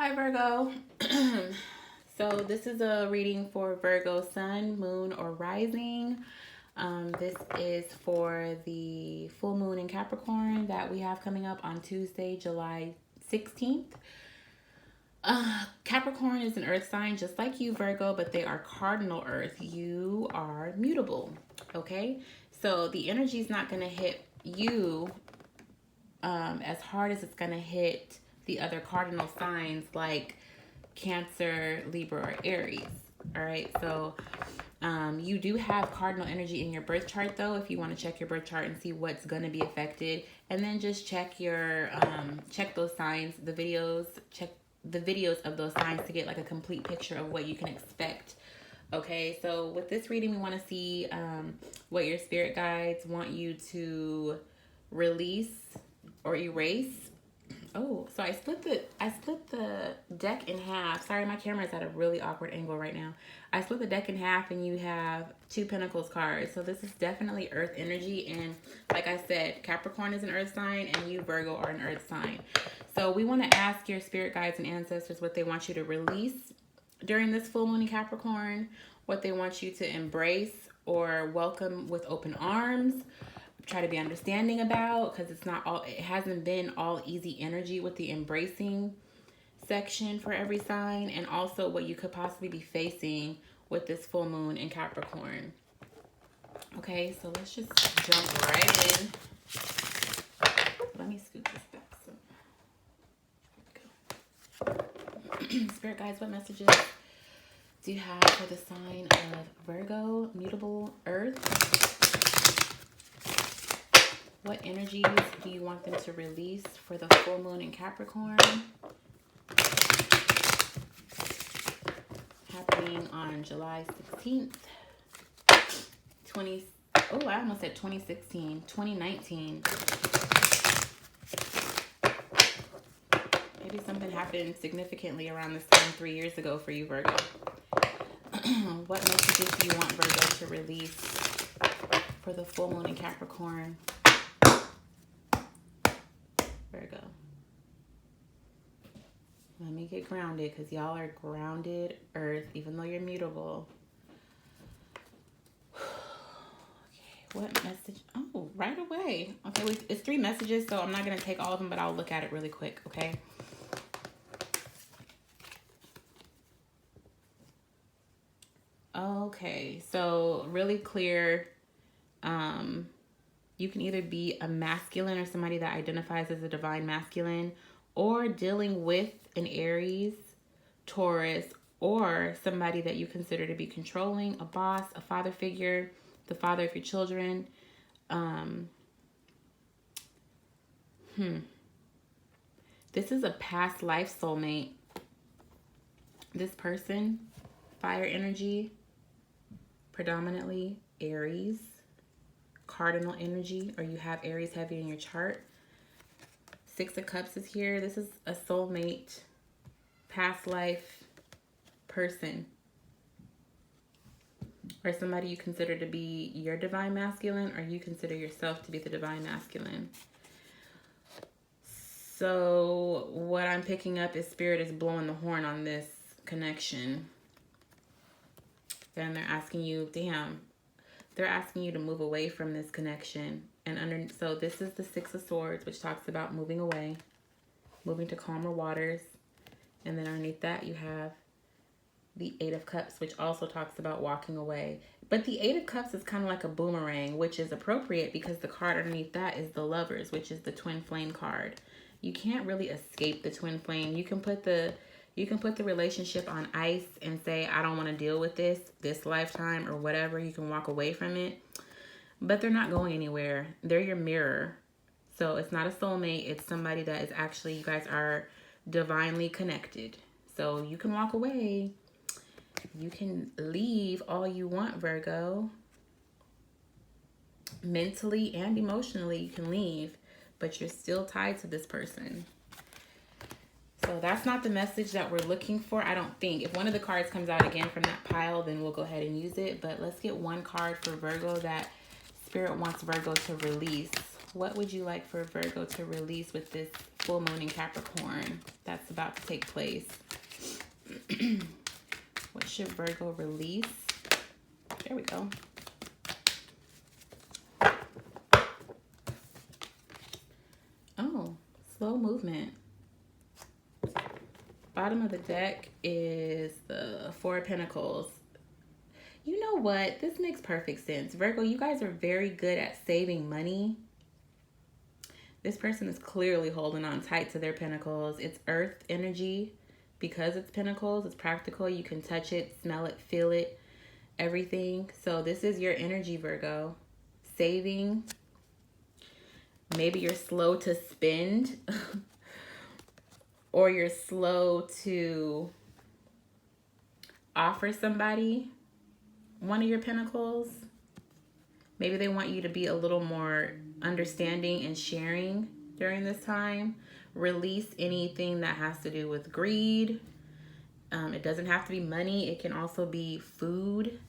Hi, Virgo. So this is a reading for Virgo sun, moon, or rising. This is for the full moon in Capricorn that we have coming up on Tuesday, July 16th. Capricorn is an earth sign just like you, Virgo, but they are cardinal earth. You are mutable, okay? So the energy is not going to hit you as hard as it's going to hit the other cardinal signs like Cancer, Libra, or Aries. All right, so you do have cardinal energy in your birth chart, though, if you want to check your birth chart and see what's going to be affected. And then just check your check those signs, check the videos of those signs to get like a complete picture of what you can expect. Okay, so with this reading, we want to see what your spirit guides want you to release or erase. Oh, so I split the deck in half. Sorry, my camera is at a really awkward angle right now. I split the deck in half and you have two Pentacles cards. So this is definitely earth energy. And like I said, Capricorn is an earth sign and you, Virgo, are an earth sign. So we want to ask your spirit guides and ancestors what they want you to release during this full moon in Capricorn, what they want you to embrace or welcome with open arms. Try to be understanding about, because it hasn't been all easy energy with the embracing section for every sign, and also what you could possibly be facing with this full moon in Capricorn. Okay, so let's just jump right in. Let me scoot this back. So Spirit guides, what messages do you have for the sign of Virgo, mutable earth? What energies do you want them to release for the full moon in Capricorn? Happening on July 16th. I almost said 2016. 2019. Maybe something happened significantly around this time 3 years ago for you, Virgo. What messages do you want Virgo to release for the full moon in Capricorn? Virgo. Let me get grounded, because y'all are grounded earth, even though you're mutable. Okay, what message? Oh, right away. Okay, it's 3 messages, so I'm not going to take all of them, but I'll look at it really quick, okay? Okay, so really clear. You can either be a masculine or somebody that identifies as a divine masculine, or dealing with an Aries, Taurus, or somebody that you consider to be controlling, a boss, a father figure, the father of your children. This is a past life soulmate. This person, fire energy, predominantly Aries, cardinal energy, or you have Aries heavy in your chart. 6 of Cups is here. This is a soulmate, past life person, or somebody you consider to be your divine masculine, or you consider yourself to be the divine masculine. So what I'm picking up is Spirit is blowing the horn on this connection. Then they're asking you, they're asking you to move away from this connection. And so this is the 6 of Swords, which talks about moving away, moving to calmer waters. And then underneath that, you have the 8 of Cups, which also talks about walking away. But the 8 of Cups is kind of like a boomerang, which is appropriate because the card underneath that is the Lovers, which is the twin flame card. You can't really escape the twin flame. You can put the relationship on ice and say, I don't want to deal with this lifetime or whatever. You can walk away from it, but they're not going anywhere. They're your mirror. So it's not a soulmate. It's somebody that is actually, you guys are divinely connected. So you can walk away. You can leave all you want, Virgo. Mentally and emotionally, you can leave, but you're still tied to this person. So that's not the message that we're looking for, I don't think. If one of the cards comes out again from that pile, then we'll go ahead and use it. But let's get one card for Virgo that Spirit wants Virgo to release What would you like for Virgo to release with this full moon in Capricorn that's about to take place? What should Virgo release? There we go. Oh, slow movement. Bottom of the deck is the Four of Pentacles. You know what? This makes perfect sense. Virgo, you guys are very good at saving money. This person is clearly holding on tight to their pentacles. It's earth energy. Because it's pentacles, it's practical. You can touch it, smell it, feel it, everything. So this is your energy, Virgo. Saving. Maybe you're slow to spend. Or you're slow to offer somebody one of your pentacles. Maybe they want you to be a little more understanding and sharing during this time. Release anything that has to do with greed. It doesn't have to be money. It can also be food.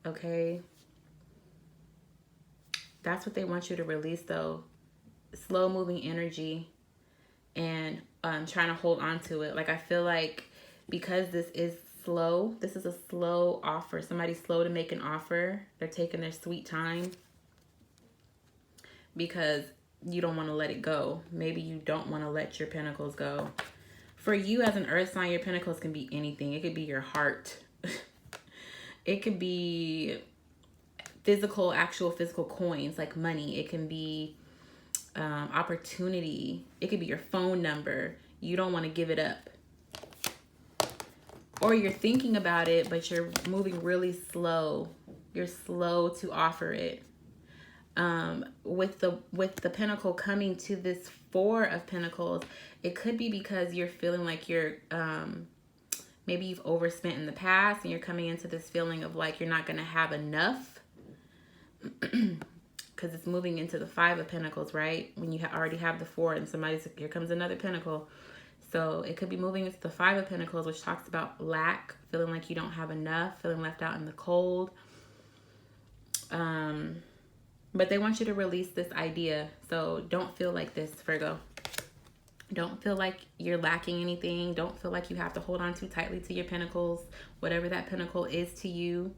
Okay. That's what they want you to release, though. Slow moving energy. And trying to hold on to it. Like, I feel like because this is slow, this is a slow offer. Somebody's slow to make an offer. They're taking their sweet time because you don't want to let it go. Maybe you don't want to let your pentacles go. For you as an earth sign, your pentacles can be anything. It could be your heart. It could be physical, actual physical coins like money. It can be opportunity. It could be your phone number. You don't want to give it up. Or you're thinking about it, but you're moving really slow. You're slow to offer it. With the pentacle coming to this Four of Pentacles, it could be because you're feeling like you're maybe you've overspent in the past and you're coming into this feeling of like you're not going to have enough. Because it's moving into the Five of Pentacles, right? When you already have the Four and here comes another pentacle. So it could be moving into the Five of Pentacles, which talks about lack, feeling like you don't have enough, feeling left out in the cold. But they want you to release this idea. So don't feel like this, Virgo. Don't feel like you're lacking anything. Don't feel like you have to hold on too tightly to your pentacles, whatever that pentacle is to you.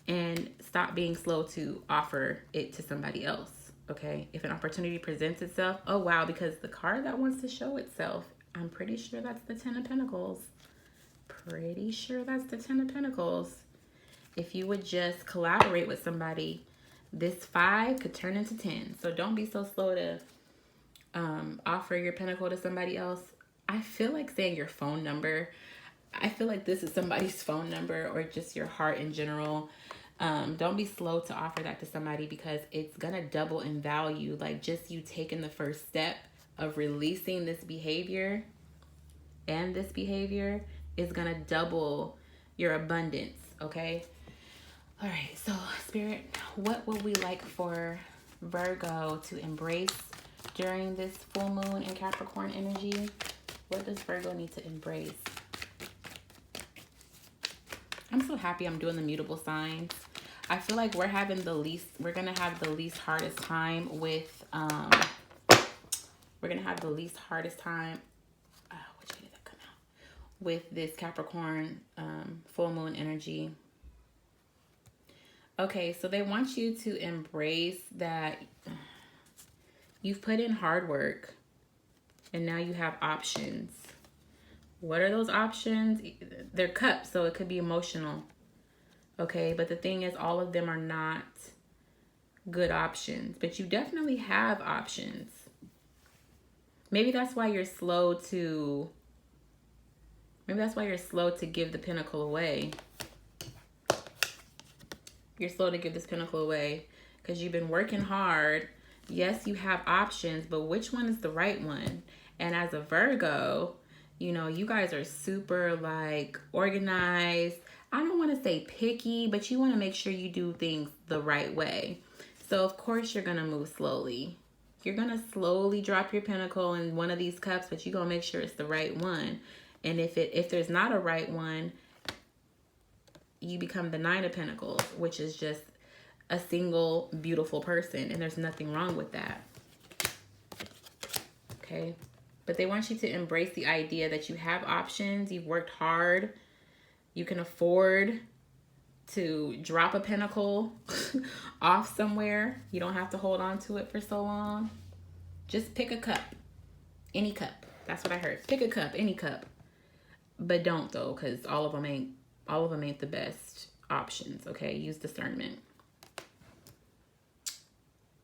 And stop being slow to offer it to somebody else, okay? If an opportunity presents itself, oh wow, because the card that wants to show itself, I'm pretty sure that's the Ten of Pentacles. Pretty sure that's the Ten of Pentacles. If you would just collaborate with somebody, this 5 could turn into 10. So don't be so slow to offer your pentacle to somebody else. I feel like saying your phone number. I feel like this is somebody's phone number or just your heart in general. Don't be slow to offer that to somebody because it's going to double in value. Like just you taking the first step of releasing this behavior and this behavior is going to double your abundance. Okay. All right. So Spirit, what would we like for Virgo to embrace during this full moon in Capricorn energy? What does Virgo need to embrace? I'm so happy I'm doing the mutable signs. I feel like we're gonna have the least hardest time with which way did that come out? With this Capricorn full moon energy. Okay, so they want you to embrace that you've put in hard work and now you have options. What are those options? They're cups, so it could be emotional. Okay, but the thing is, all of them are not good options, but you definitely have options. Maybe that's why you're slow to give the pentacle away. You're slow to give this pentacle away because you've been working hard. Yes, you have options, but which one is the right one? And as a Virgo, you know, you guys are super like organized. I don't want to say picky, but you want to make sure you do things the right way. So of course you're going to move slowly. You're going to slowly drop your pentacle in one of these cups, but you're going to make sure it's the right one. And if there's not a right one, you become the Nine of Pentacles, which is just a single beautiful person, and there's nothing wrong with that. Okay? But they want you to embrace the idea that you have options, you've worked hard, you can afford to drop a pentacle off somewhere. You don't have to hold on to it for so long. Just pick a cup. Any cup. That's what I heard. Pick a cup, any cup. But don't though, because all of them ain't the best options. Okay, use discernment.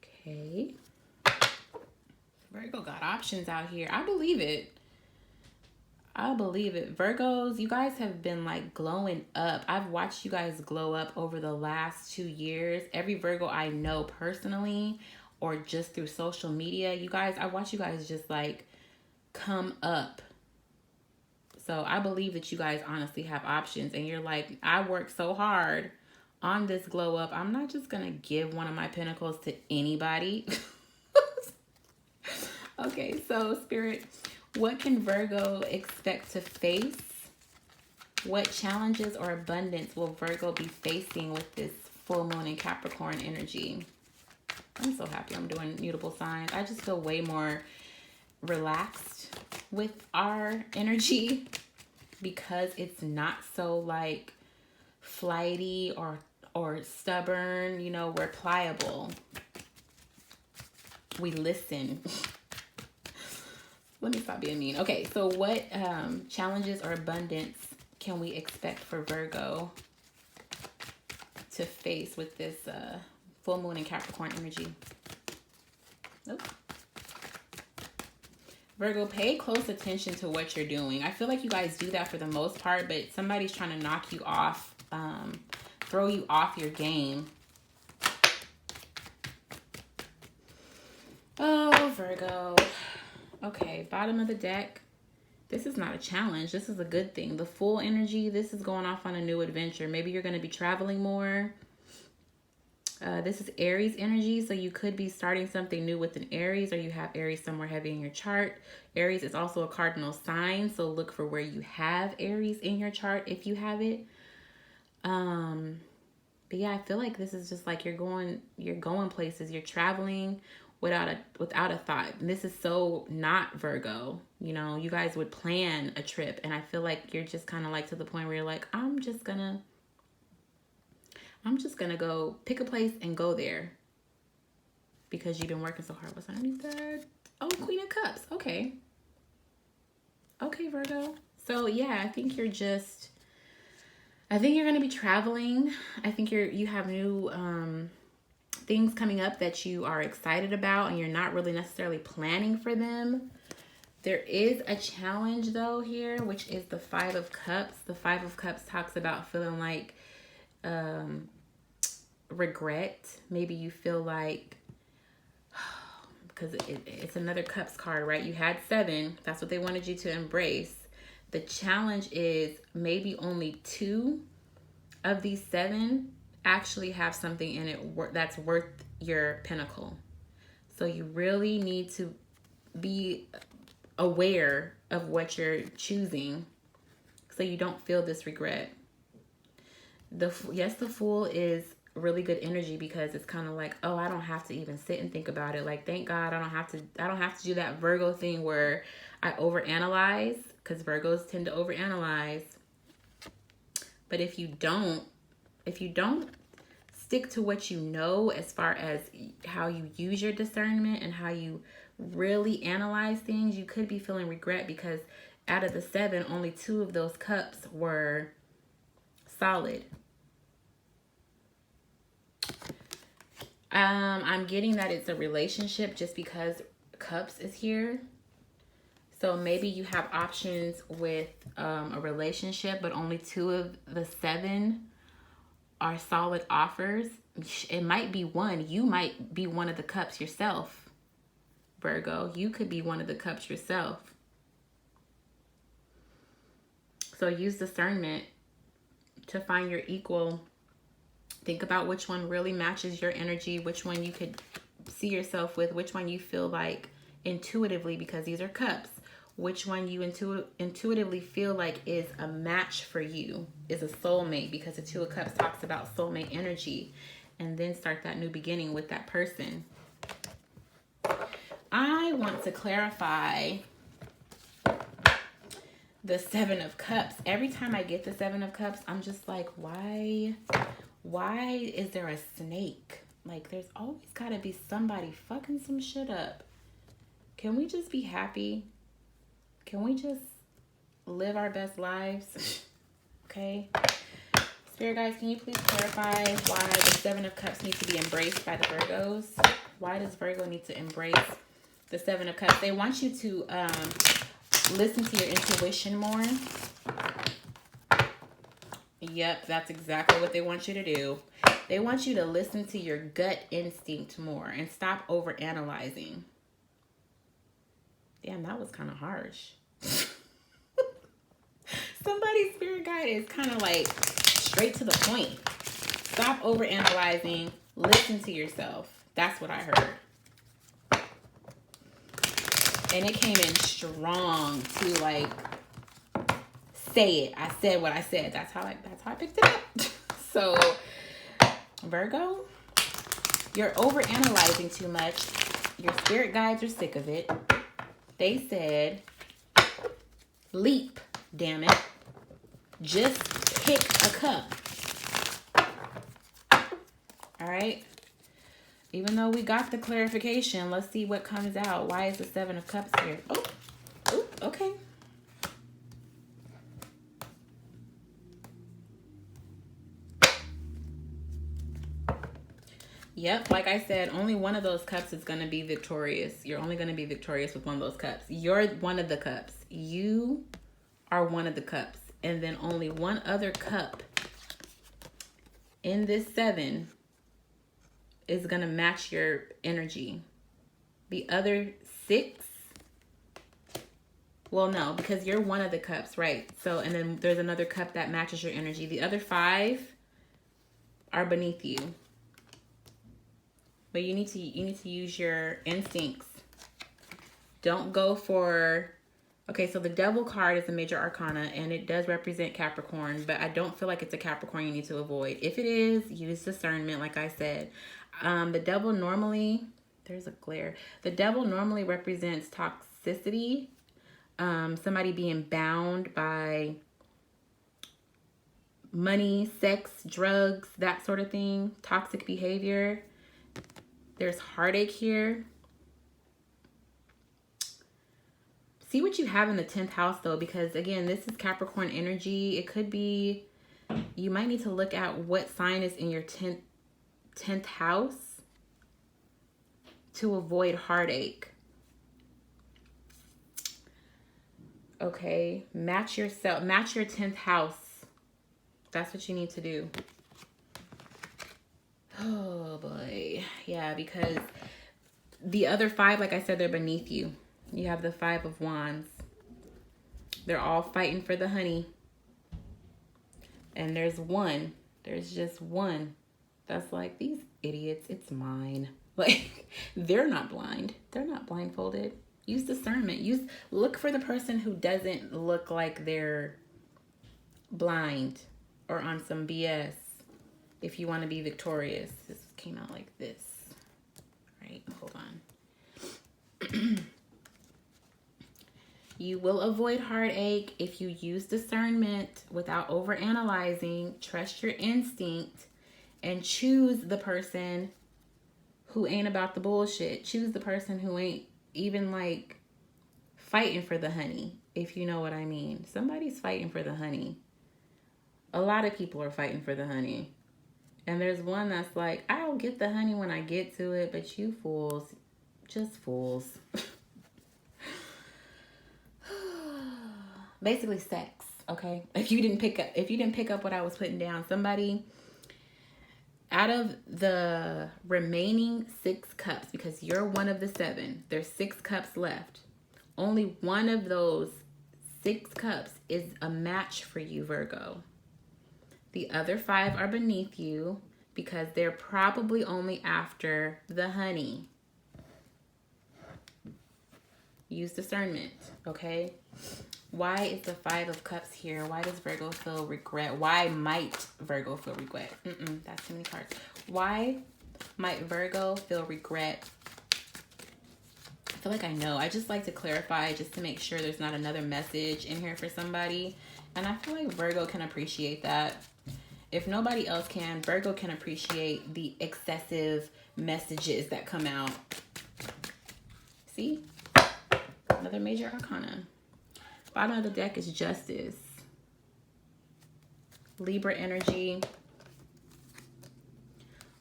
Okay. Virgo got options out here. I believe it. Virgos, you guys have been like glowing up. I've watched you guys glow up over the last 2 years. Every Virgo I know personally or just through social media, you guys, I watch you guys just like come up. So I believe that you guys honestly have options, and you're like, I worked so hard on this glow up. I'm not just gonna give one of my pentacles to anybody. Okay, so Spirit, what can Virgo expect to face? What challenges or abundance will Virgo be facing with this full moon in Capricorn energy? I'm so happy I'm doing mutable signs. I just feel way more relaxed with our energy because it's not so like flighty or stubborn. You know, we're pliable. We listen. Let me stop being mean. Okay, so what challenges or abundance can we expect for Virgo to face with this full moon in Capricorn energy? Nope. Virgo, pay close attention to what you're doing. I feel like you guys do that for the most part, but somebody's trying to knock you off, throw you off your game. Oh, Virgo. Okay, bottom of the deck. This is not a challenge. This is a good thing. The full energy, this is going off on a new adventure. Maybe you're going to be traveling more. This is Aries energy, so you could be starting something new with an Aries, or you have Aries somewhere heavy in your chart. Aries is also a cardinal sign, so look for where you have Aries in your chart if you have it. But yeah, I feel like this is just like you're going places, you're traveling without a thought. And this is so not Virgo. You know, you guys would plan a trip, and I feel like you're just kind of like to the point where you're like, I'm just gonna go pick a place and go there because you've been working so hard. What's underneath that? Oh, Queen of Cups. Okay, Virgo. So yeah, I think you're going to be traveling. I think you have new things coming up that you are excited about, and you're not really necessarily planning for them. There is a challenge though here, which is the 5 of Cups. The 5 of Cups talks about feeling like regret. Maybe you feel like, because it's another Cups card, right? You had 7. That's what they wanted you to embrace. The challenge is maybe only 2 of these 7 actually have something in it that's worth your pentacle. So you really need to be aware of what you're choosing so you don't feel this regret. The Fool is really good energy because it's kind of like, oh, I don't have to even sit and think about it. Like, thank God I don't have to do that Virgo thing where I overanalyze, because Virgos tend to overanalyze. But if you don't stick to what you know as far as how you use your discernment and how you really analyze things, you could be feeling regret because out of the 7, only 2 of those cups were solid. I'm getting that it's a relationship just because Cups is here. So maybe you have options with a relationship, but only 2 of the 7 are solid offers. It might be 1. You might be one of the cups yourself, Virgo. You could be one of the cups yourself. So use discernment to find your equal. Think about which one really matches your energy, which one you could see yourself with, which one you feel like intuitively, because these are cups, which one you intuitively feel like is a match for you, is a soulmate, because the 2 of Cups talks about soulmate energy. and then start that new beginning with that person. I want to clarify the Seven of Cups. Every time I get the Seven of Cups, I'm just like, why is there a snake? Like, there's always got to be somebody fucking some shit up. Can we just be happy? Can we just live our best lives? Okay. Spirit guides, can you please clarify why the Seven of Cups needs to be embraced by the Virgos? Why does Virgo need to embrace the Seven of Cups? They want you to listen to your intuition more. Yep, that's exactly what they want you to do. They want you to listen to your gut instinct more and stop over analyzing. Damn, that was kind of harsh. Somebody's spirit guide is kind of like straight to the point. Stop over analyzing. Listen to yourself. That's what I heard. And it came in strong to like say it. I said what I said. That's how I picked it up. So Virgo, you're over analyzing too much. Your spirit guides are sick of it. They said, leap, damn it. Just pick a cup. All right. Even though we got the clarification, let's see what comes out. Why is the Seven of Cups here? Oh, okay. Yep, like I said, only one of those cups is going to be victorious. You're only going to be victorious with one of those cups. You're one of the cups. You are one of the cups. And then only one other cup in this seven is going to match your energy. The other six, well, no, because you're one of the cups, right? So, and then there's another cup that matches your energy. The other five are beneath you. But you need to use your instincts. Don't go for... Okay, so the Devil card is a major arcana, and it does represent Capricorn, but I don't feel like it's a Capricorn you need to avoid. If it is, use discernment, like I said. The Devil normally... There's a glare. The Devil normally represents toxicity. Somebody being bound by money, sex, drugs, that sort of thing. Toxic behavior. There's heartache here. See what you have in the 10th house, though, because, again, this is Capricorn energy. It could be, you might need to look at what sign is in your 10th house to avoid heartache. Okay, match yourself, match your 10th house. That's what you need to do. Oh, boy. Yeah, because the other five, like I said, they're beneath you. You have the Five of Wands. They're all fighting for the honey. And there's one. There's just one. That's like, these idiots, it's mine. Like, they're not blind. They're not blindfolded. Use discernment. Look for the person who doesn't look like they're blind or on some BS. If you want to be victorious. This came out like this. Right? Hold on. You will avoid heartache if you use discernment without overanalyzing. Trust your instinct and choose the person who ain't about the bullshit. Choose the person who ain't even like fighting for the honey, if you know what I mean. Somebody's fighting for the honey. A lot of people are fighting for the honey. And there's one that's like, I'll get the honey when I get to it, but you fools, just fools. Basically sex, okay? If you didn't pick up what I was putting down, somebody out of the remaining 6 cups, because you're one of the 7, there's 6 cups left. Only one of those 6 cups is a match for you, Virgo. The other 5 are beneath you because they're probably only after the honey. Use discernment, okay? Why is the Five of Cups here? Why does Virgo feel regret? Why might Virgo feel regret? That's too many cards. Why might Virgo feel regret? I feel like I know. I just like to clarify just to make sure there's not another message in here for somebody. And I feel like Virgo can appreciate that. If nobody else can, Virgo can appreciate the excessive messages that come out. See? Another major arcana. Bottom of the deck is Justice. Libra energy.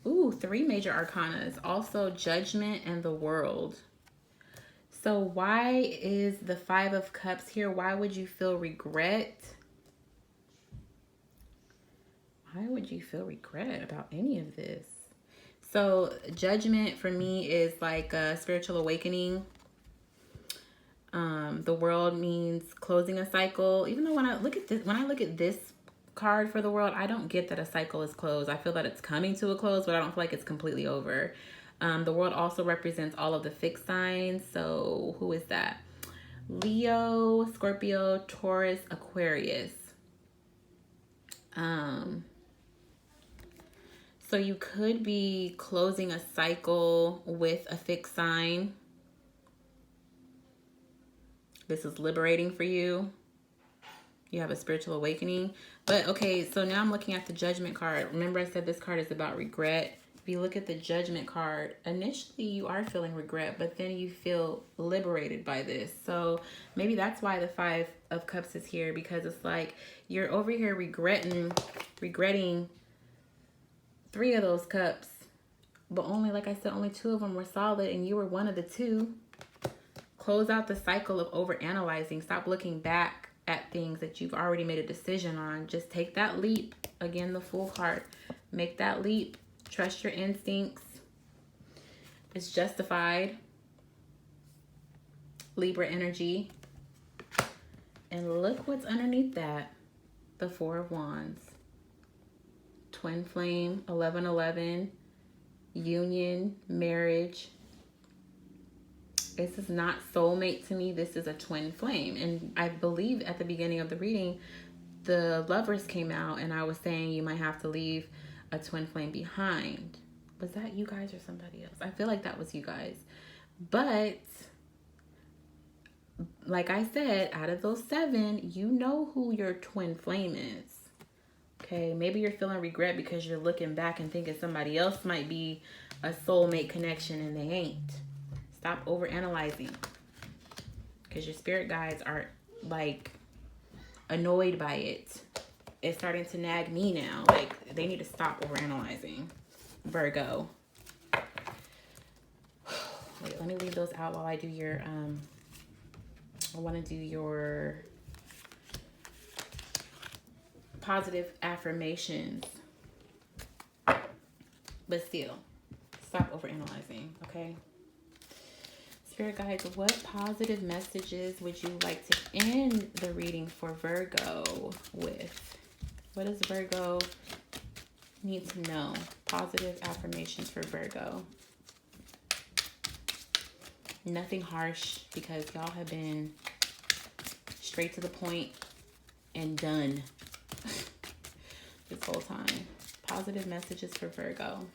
Ooh, 3 major arcanas. Also Judgment and the World. So why is the Five of Cups here? Why would you feel regret? Why would you feel regret about any of this? So Judgment for me is like a spiritual awakening. The World means closing a cycle. Even though when I look at this card for the World, I don't get that a cycle is closed. I feel that it's coming to a close, but I don't feel like it's completely over. The World also represents all of the fixed signs. So who is that? Leo, Scorpio, Taurus, Aquarius. So you could be closing a cycle with a fixed sign. This is liberating for you. You have a spiritual awakening. But okay, so now I'm looking at the Judgment card. Remember I said this card is about regret. If you look at the Judgment card, initially you are feeling regret, but then you feel liberated by this. So maybe that's why the Five of Cups is here, because it's like you're over here regretting 3 of those cups, but only, like I said, only 2 of them were solid, and you were one of the 2. Close out the cycle of overanalyzing. Stop looking back at things that you've already made a decision on. Just take that leap. Again, the Fool card. Make that leap. Trust your instincts. It's justified. Libra energy. And look what's underneath that. The Four of Wands. Twin flame, 1111, union, marriage. This is not soulmate to me. This is a twin flame. And I believe at the beginning of the reading, the Lovers came out and I was saying you might have to leave a twin flame behind. Was that you guys or somebody else? I feel like that was you guys. But like I said, out of those 7, you know who your twin flame is. Okay, maybe you're feeling regret because you're looking back and thinking somebody else might be a soulmate connection and they ain't. Stop overanalyzing, because your spirit guides are like annoyed by it. It's starting to nag me now. Like they need to stop overanalyzing. Virgo. Wait, let me leave those out while I do your I want to do your positive affirmations. But still, stop overanalyzing, okay? Spirit guides, what positive messages would you like to end the reading for Virgo with? What does Virgo need to know? Positive affirmations for Virgo. Nothing harsh, because y'all have been straight to the point and done this whole time. Positive messages for Virgo.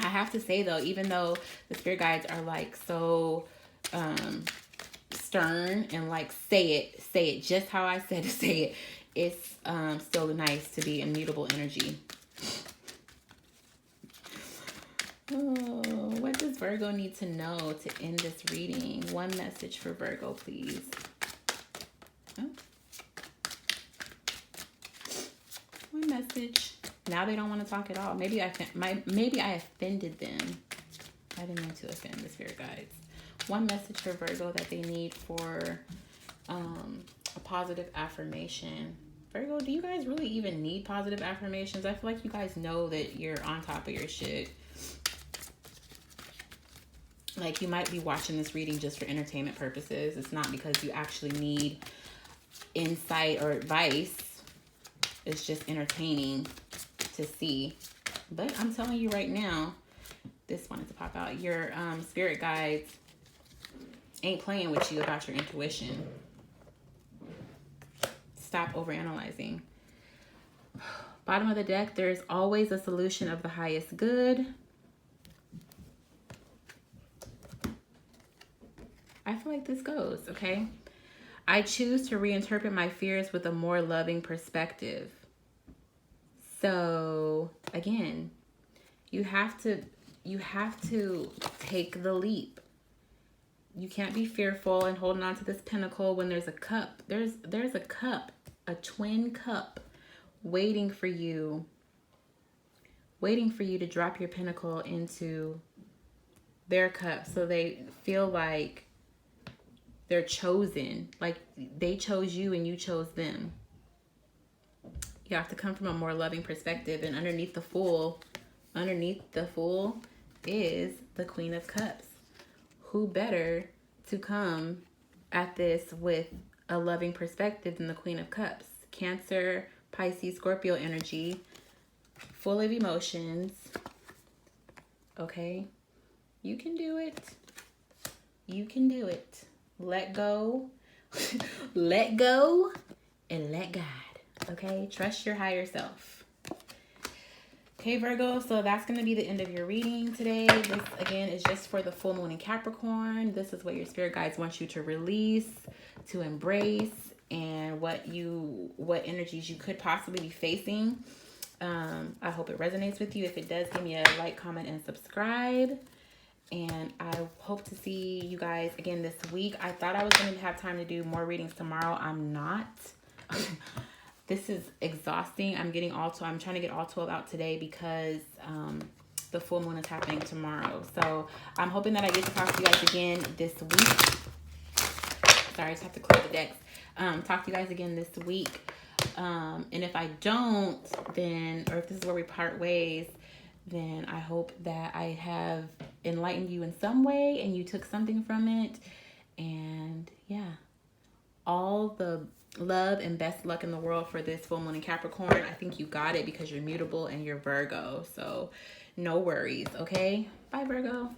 I have to say though, even though the spirit guides are like so stern and like say it just how I said to say it, it's still nice to be immutable energy. Oh, what does Virgo need to know to end this reading? One message for Virgo, please. Oh. One message. Now they don't want to talk at all. Maybe I offended them. I didn't mean to offend the spirit guides. One message for Virgo that they need for a positive affirmation. Virgo, do you guys really even need positive affirmations? I feel like you guys know that you're on top of your shit. Like, you might be watching this reading just for entertainment purposes. It's not because you actually need insight or advice. It's just entertaining to see. But I'm telling you right now, this wanted to pop out. Your spirit guides ain't playing with you about your intuition. stop overanalyzing. Bottom of the deck, there's always a solution of the highest good. I feel like this goes, okay? I choose to reinterpret my fears with a more loving perspective. So, again, you have to take the leap. You can't be fearful and holding on to this pentacle when there's a cup. There's a cup, a twin cup waiting for you to drop your pentacle into their cup so they feel like they're chosen, like they chose you and you chose them. You have to come from a more loving perspective. And underneath the Fool is the Queen of Cups. Who better to come at this with a loving perspective than the Queen of Cups? Cancer, Pisces, Scorpio energy, full of emotions. Okay? You can do it. You can do it. Let go. Let go and let God. Okay? Trust your higher self. Okay, Virgo, so that's going to be the end of your reading today. This, again, is just for the full moon in Capricorn. This is what your spirit guides want you to release, to embrace, and what energies you could possibly be facing. I hope it resonates with you. If it does, give me a like, comment, and subscribe. And I hope to see you guys again this week. I thought I was going to have time to do more readings tomorrow. I'm not. This is exhausting. I'm trying to get all 12 out today because the full moon is happening tomorrow. So I'm hoping that I get to talk to you guys again this week. Sorry, I just have to close the decks. Talk to you guys again this week. And if I don't, or if this is where we part ways, then I hope that I have enlightened you in some way and you took something from it. And yeah, all the love and best luck in the world for this full moon in Capricorn. I think you got it because you're mutable and you're Virgo. So no worries, okay? Bye, Virgo.